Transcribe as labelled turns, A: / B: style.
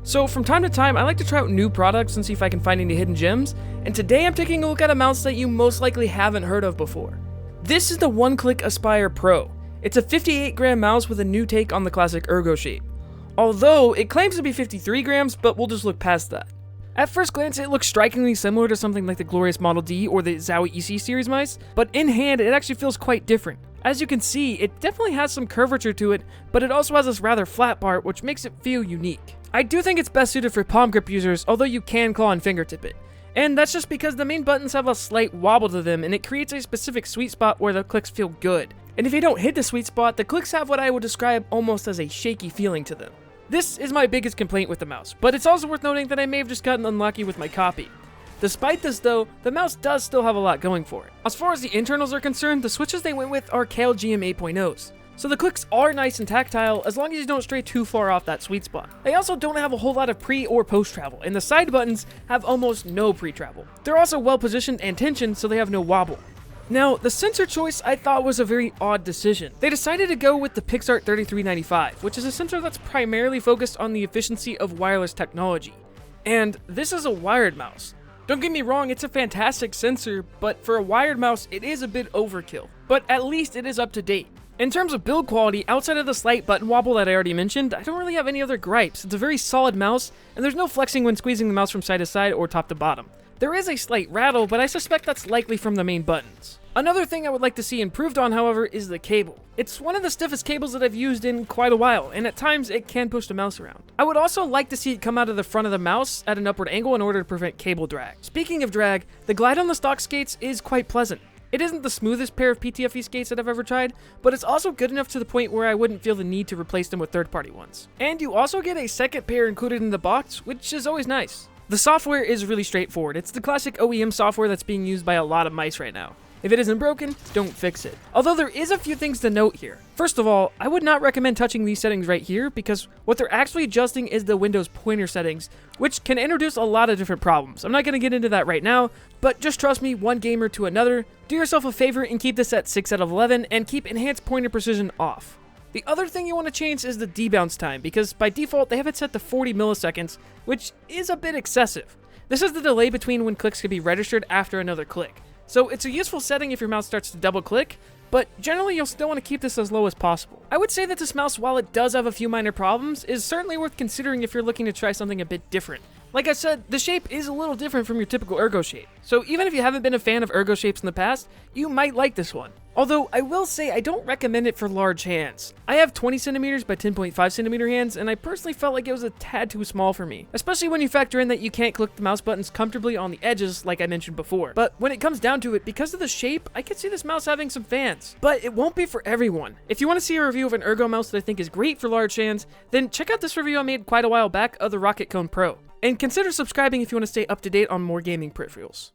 A: So from time to time, I like to try out new products and see if I can find any hidden gems, and today I'm taking a look at a mouse that you most likely haven't heard of before. This is the Oneclick Aspire Pro. It's a 58 gram mouse with a new take on the classic ergo shape. Although, it claims to be 53 grams, but we'll just look past that. At first glance, it looks strikingly similar to something like the glorious Model D or the Zowie EC series mice, but in hand, it actually feels quite different. As you can see, it definitely has some curvature to it, but it also has this rather flat part, which makes it feel unique. I do think it's best suited for palm grip users, although you can claw and fingertip it. And that's just because the main buttons have a slight wobble to them, and it creates a specific sweet spot where the clicks feel good. And if you don't hit the sweet spot, the clicks have what I would describe almost as a shaky feeling to them. This is my biggest complaint with the mouse, but it's also worth noting that I may have just gotten unlucky with my copy. Despite this though, the mouse does still have a lot going for it. As far as the internals are concerned, the switches they went with are Kailh GM 8.0s. So the clicks are nice and tactile as long as you don't stray too far off that sweet spot. They also don't have a whole lot of pre or post travel, and the side buttons have almost no pre-travel. They're also well positioned and tensioned, so they have no wobble. Now, the sensor choice I thought was a very odd decision. They decided to go with the Pixart 3395, which is a sensor that's primarily focused on the efficiency of wireless technology. And this is a wired mouse. Don't get me wrong, it's a fantastic sensor, but for a wired mouse, it is a bit overkill. But at least it is up to date. In terms of build quality, outside of the slight button wobble that I already mentioned, I don't really have any other gripes. It's a very solid mouse, and there's no flexing when squeezing the mouse from side to side or top to bottom. There is a slight rattle, but I suspect that's likely from the main buttons. Another thing I would like to see improved on, however, is the cable. It's one of the stiffest cables that I've used in quite a while, and at times it can push the mouse around. I would also like to see it come out of the front of the mouse at an upward angle in order to prevent cable drag. Speaking of drag, the glide on the stock skates is quite pleasant. It isn't the smoothest pair of PTFE skates that I've ever tried, but it's also good enough to the point where I wouldn't feel the need to replace them with third-party ones. And you also get a second pair included in the box, which is always nice. The software is really straightforward. It's the classic OEM software that's being used by a lot of mice right now. If it isn't broken, don't fix it. Although there is a few things to note here. First of all, I would not recommend touching these settings right here because what they're actually adjusting is the Windows pointer settings, which can introduce a lot of different problems. I'm not going to get into that right now, but just trust me, one gamer to another, do yourself a favor and keep this at 6 out of 11 and keep enhanced pointer precision off. The other thing you want to change is the debounce time because by default they have it set to 40 milliseconds, which is a bit excessive. This is the delay between when clicks can be registered after another click. So it's a useful setting if your mouse starts to double click, but generally you'll still want to keep this as low as possible. I would say that this mouse, while it does have a few minor problems, is certainly worth considering if you're looking to try something a bit different. Like I said, the shape is a little different from your typical ergo shape, so even if you haven't been a fan of ergo shapes in the past, you might like this one. Although, I will say I don't recommend it for large hands. I have 20 centimeters by 10.5 centimeter hands, and I personally felt like it was a tad too small for me. Especially when you factor in that you can't click the mouse buttons comfortably on the edges like I mentioned before. But when it comes down to it, because of the shape, I could see this mouse having some fans. But it won't be for everyone. If you want to see a review of an ergo mouse that I think is great for large hands, then check out this review I made quite a while back of the Rocket Cone Pro. And consider subscribing if you want to stay up to date on more gaming peripherals.